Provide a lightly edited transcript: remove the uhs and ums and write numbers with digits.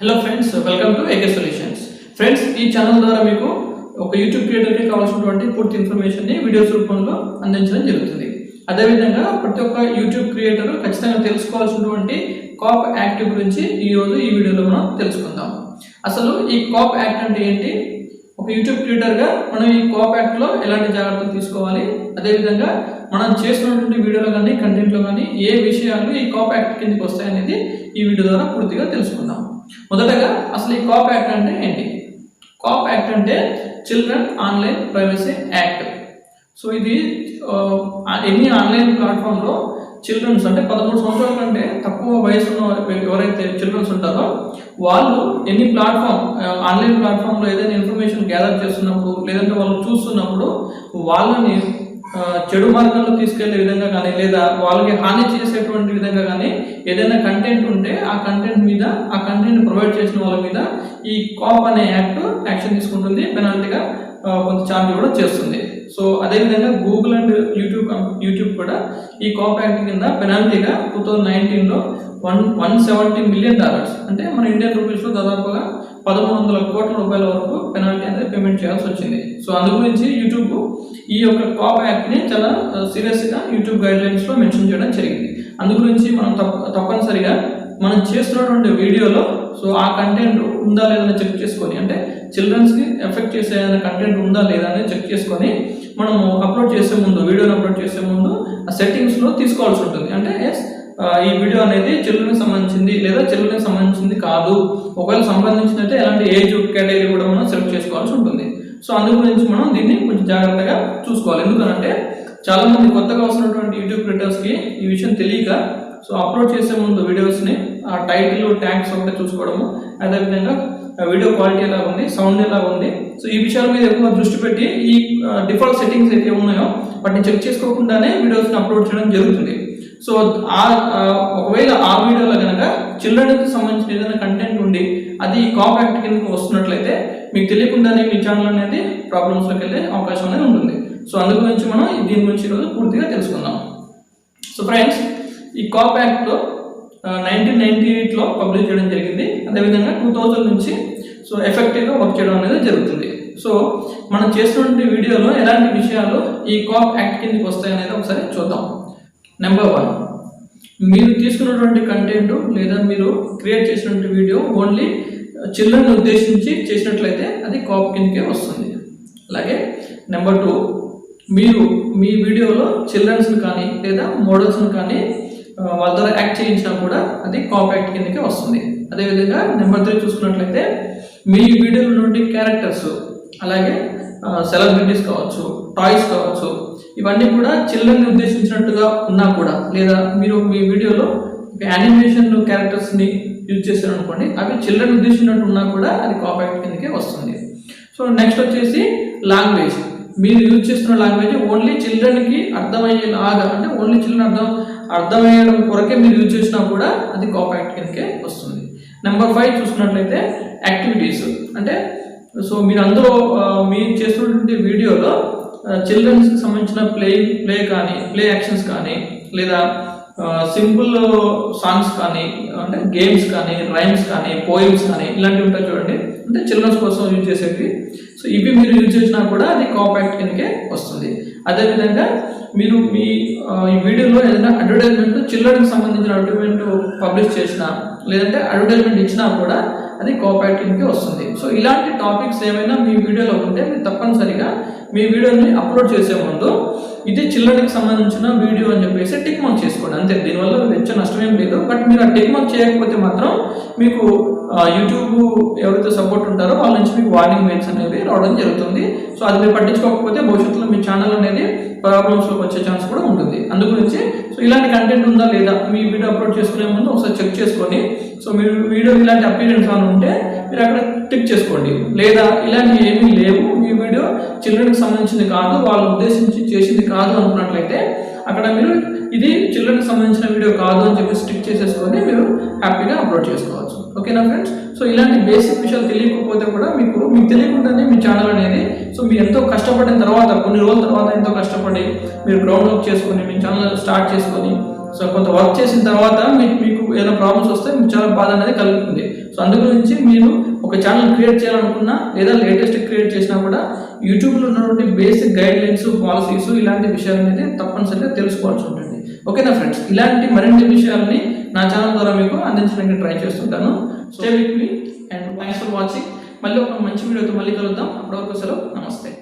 Hello friends, welcome to AK solutions. Friends, ఈ channel ద్వారా మీకు ఒక యూట్యూబ్ క్రియేటర్కి కావాల్సినటువంటి పూర్తి ఇన్ఫర్మేషన్ని వీడియోస్ రూపంలో అందించడం జరుగుతుంది. అదేవిధంగా ప్రతి ఒక్క యూట్యూబ్ క్రియేటర్ ఖచ్చితంగా తెలుసుకోవాల్సినటువంటి కాప్ యాక్ట్ గురించి ఈరోజు ఈ వీడియోలో మనం తెలుసుకుందాం. అసలు ఈ కాప్ యాక్ట్ అంటే ఏంటి, ఒక యూట్యూబ్ క్రియేటర్గా మనం ఈ కాప్ యాక్ట్లో ఎలాంటి జాగ్రత్తలు తీసుకోవాలి, అదేవిధంగా మనం చేస్తున్నటువంటి వీడియోలో కానీ కంటెంట్లో కానీ ఏ విషయాలు ఈ కాప్ యాక్ట్ కిందకి వస్తాయనేది ఈ వీడియో ద్వారా పూర్తిగా తెలుసుకుందాం. మొదటగా అసలు ఈ కాప్ యాక్ట్ అంటే ఏంటి? కాప్ యాక్ట్ అంటే children online privacy act. So ఇది ఎన్ని ఆన్లైన్ ప్లాట్ఫామ్లో చిల్డ్రన్స్ అంటే 13 సంవత్సరాల కంటే తక్కువ వయసు ఉన్న ఎవరైతే చిల్డ్రన్స్ ఉంటారో వాళ్ళు ఎన్ని ఆన్లైన్ ప్లాట్ఫామ్లో ఏదైనా ఇన్ఫర్మేషన్ గ్యాదర్ చేస్తున్నప్పుడు లేదంటే వాళ్ళు చూస్తున్నప్పుడు వాళ్ళని చెడు మార్గంలో తీసుకెళ్లే విధంగా కానీ లేదా వాళ్ళకి హాని చేసేటువంటి విధంగా కానీ ఏదైనా కంటెంట్ ఉంటే ఆ కంటెంట్ మీద ఆ కంటెంట్ ప్రొవైడ్ చేసిన వాళ్ళ మీద ఈ కాప్ అనే యాక్ట్ యాక్షన్ తీసుకుంటుంది, పెనాల్టీగా కొంత ఛార్జ్ కూడా చేస్తుంది. సో అదేవిధంగా గూగుల్ అండ్ యూట్యూబ్ కూడా ఈ కాప్ యాక్ట్ కింద పెనాల్టీగా 2019లో $170 మిలియన్ అంటే మన ఇండియన్ రూపీస్లో దాదాపుగా 1,100 కోట్ల రూపాయల వరకు పెనాల్టీ అనేది పేమెంట్ చేయాల్సి వచ్చింది. సో అందు గురించి యూట్యూబ్ ఈ యొక్క కాప్ యాక్ట్ని చాలా సీరియస్గా యూట్యూబ్ గైడ్లైన్స్లో మెన్షన్ చేయడం జరిగింది. అందు గురించి మనం తప్పనిసరిగా మనం చేస్తున్నటువంటి వీడియోలో సో ఆ కంటెంట్ ఉందా లేదా చెక్ చేసుకొని, అంటే చిల్డ్రన్స్కి ఎఫెక్ట్ చేసే కంటెంట్ ఉందా లేదా అనేది చెక్ చేసుకొని మనము వీడియోని అప్లోడ్ చేసే ముందు ఆ సెట్టింగ్స్లో తీసుకోవాల్సి ఉంటుంది. అంటే ఈ వీడియో అనేది చిల్డ్రన్కి సంబంధించింది లేదా చిల్డ్రన్కి సంబంధించింది కాదు, ఒకవేళ సంబంధించినైతే ఎలాంటి ఏజ్ కేటగిరీ కూడా మనం సెలెక్ట్ చేసుకోవాల్సి ఉంటుంది. సో అందు గురించి మనం దీన్ని కొంచెం జాగ్రత్తగా చూసుకోవాలి. ఎందుకంటే చాలామంది కొత్తగా వస్తున్నటువంటి యూట్యూబ్ క్రియేటర్స్కి ఈ విషయం తెలియక సో అప్లోడ్ చేసే ముందు వీడియోస్ని ఆ టైటిల్ ట్యాగ్స్ ఒకటే చూసుకోవడము, అదేవిధంగా వీడియో క్వాలిటీ ఎలా ఉంది, సౌండ్ ఎలా ఉంది, సో ఈ విషయాల మీద ఎక్కువ దృష్టి పెట్టి ఈ డిఫాల్ట్ సెట్టింగ్స్ అయితే ఉన్నాయో వాటిని చెక్ చేసుకోకుండానే వీడియోస్ని అప్లోడ్ చేయడం జరుగుతుంది. సో ఒకవేళ ఆ వీడియోలో కనుక చిల్డ్రన్కి సంబంధించిన ఏదైనా కంటెంట్ ఉండి అది కాప్ యాక్ట్ కిందకి వస్తున్నట్లయితే మీకు తెలియకుండానే మీ ఛానల్ అనేది ప్రాబ్లమ్స్లోకి వెళ్ళే అవకాశం అనేది ఉంటుంది. సో అందు గురించి మనం దీని గురించి ఈరోజు పూర్తిగా తెలుసుకుందాం. సో ఫ్రెండ్స్, ఈ కాప్ యాక్ట్లో 1998లో పబ్లిష్ చేయడం జరిగింది. అదేవిధంగా 2000 నుంచి సో ఎఫెక్టివ్గా వర్క్ చేయడం అనేది జరుగుతుంది. సో మనం చేస్తున్నటువంటి వీడియోలో ఎలాంటి విషయాలు ఈ కాప్ యాక్ట్ కిందకి వస్తాయనేది ఒకసారి చూద్దాం. నెంబర్ 1, మీరు తీసుకున్నటువంటి కంటెంట్ లేదా మీరు క్రియేట్ చేసినటువంటి వీడియో ఓన్లీ చిల్డ్రన్ ఉద్దేశించి చేసినట్లయితే అది కాప్ కిందకే వస్తుంది. అలాగే నెంబర్ 2, మీరు మీ వీడియోలో చిల్డ్రన్స్ని కానీ లేదా మోడల్స్ని కానీ వాళ్ళ ద్వారా యాక్ట్ చేయించినా కూడా అది కాప్ యాక్ట్ కిందకే వస్తుంది. అదేవిధంగా నెంబర్ 3 చూసుకున్నట్లయితే మీ వీడియోలో నుండి క్యారెక్టర్స్ అలాగే సెలబ్రిటీస్ కావచ్చు, టాయ్స్ కావచ్చు, ఇవన్నీ కూడా చిల్డ్రన్ని ఉద్దేశించినట్టుగా ఉన్నా కూడా లేదా మీరు మీ వీడియోలో యానిమేషన్ క్యారెక్టర్స్ని యూజ్ చేశారు అనుకోండి, అవి చిల్డ్రన్ ఉద్దేశించినట్టు ఉన్నా కూడా అది కాప్ యాక్ట్ కిందకే వస్తుంది. సో నెక్స్ట్ వచ్చేసి లాంగ్వేజ్, మీరు యూజ్ చేస్తున్న లాంగ్వేజ్ ఓన్లీ చిల్డ్రన్కి అర్థమయ్యేలాగా, అంటే ఓన్లీ చిల్డ్రన్ అర్థమయ్యడం కొరకే మీరు యూజ్ చేసినా కూడా అది కాప్ యాక్ట్ కిందకే వస్తుంది. నెంబర్ 5 చూసుకున్నట్లయితే యాక్టివిటీస్, అంటే సో మీరు అందరూ మీరు చేస్తున్నటువంటి వీడియోలో చిల్డ్రన్స్కి సంబంధించిన ప్లే యాక్షన్స్ కానీ లేదా సింపుల్ సాంగ్స్ కానీ అంటే గేమ్స్ కానీ రైమ్స్ కానీ పోయిమ్స్ కానీ ఇలాంటివి ఉంటాయి చూడండి, అంటే చిల్డ్రన్స్ కోసం యూజ్ చేసేవి. సో ఇవి మీరు యూజ్ చేసినా కూడా అది కాప్ యాక్ట్ కిందకే వస్తుంది. అదేవిధంగా మీరు మీ ఈ వీడియోలో ఏదైనా అడ్వర్టైజ్మెంట్ చిల్డ్రన్కి సంబంధించిన అడ్వర్టైజ్మెంట్ పబ్లిష్ చేసినా లేదంటే అడ్వర్టైజ్మెంట్ ఇచ్చినా కూడా అది కాప్ యాక్ట్ కిందకే వస్తుంది. సో ఇలాంటి టాపిక్స్ ఏమైనా మీ వీడియోలో ఉంటే మీరు తప్పనిసరిగా మీ వీడియోని అప్లోడ్ చేసే ముందు ఇది చిల్డ్రన్కి సంబంధించిన వీడియో అని చెప్పేసి టిక్ మార్క్ చేసుకోండి, అంతే. దీనివల్ల వెచ్చ నష్టమేం లేదు. బట్ మీరు ఆ టిక్ మార్క్ చేయకపోతే మాత్రం మీకు యూట్యూబ్ ఎవరైతే సపోర్ట్ ఉంటారో వాళ్ళ నుంచి మీకు వార్నింగ్ మెయిల్స్ అనేవి రావడం జరుగుతుంది. సో అది మీరు పట్టించుకోకపోతే భవిష్యత్తులో మీ ఛానల్ అనేది ప్రాబ్లమ్స్లోకి వచ్చే ఛాన్స్ కూడా ఉంటుంది. అందు గురించి సో ఇలాంటి కంటెంట్ ఉందా లేదా మీ వీడియో అప్లోడ్ చేసుకునే ముందు ఒకసారి చెక్ చేసుకొని, సో మీరు వీడియో ఇలాంటి అపీరెన్స్ అని ఉంటే మీరు అక్కడ టిక్ చేసుకోండి. లేదా ఇలాంటివి ఏమీ లేవు, మీ వీడియో చిల్డ్రన్కి సంబంధించింది కాదు, వాళ్ళు ఉద్దేశించి చేసింది కాదు అనుకున్నట్లయితే అక్కడ మీరు ఇది చిల్డ్రన్కి సంబంధించిన వీడియో కాదు అని చెప్పి స్టిక్ చేసేసుకొని మీరు హ్యాపీగా అప్లోడ్ చేసుకోవచ్చు. ఓకేనా ఫ్రెండ్స్? సో ఇలాంటి బేసిక్ విషయాలు తెలియకపోతే కూడా మీకు తెలియకుండానే మీ ఛానల్ అనేది సో మీరు ఎంతో కష్టపడిన తర్వాత కొన్ని రోజుల తర్వాత ఎంతో కష్టపడి మీరు గ్రౌండ్ వర్క్ చేసుకొని మీ ఛానల్ స్టార్ట్ చేసుకొని సో కొంత వర్క్ చేసిన తర్వాత మీకు ఏదైనా ప్రాబ్లమ్స్ వస్తే మీకు చాలా బాధ అనేది కలుగుతుంది. సో అందు గురించి మీరు ఒక ఛానల్ క్రియేట్ చేయాలనుకున్నా లేదా లేటెస్ట్ క్రియేట్ చేసినా కూడా యూట్యూబ్లో ఉన్నటువంటి బేసిక్ గైడ్ లైన్స్, పాలసీస్ ఇలాంటి విషయాలు అనేది తప్పనిసరిగా తెలుసుకోవాల్సి ఉంటుంది. ఓకేనా ఫ్రెండ్స్, ఇలాంటి మరిన్ని విషయాలని నా ఛానల్ ద్వారా మీకు అందించడానికి ట్రై చేస్తుంటాను. Stay with me and thanks for watching. మళ్ళీ ఒక మంచి వీడియోతో మళ్ళీ కలుద్దాం. అప్పటివరకు సెలవు, నమస్తే.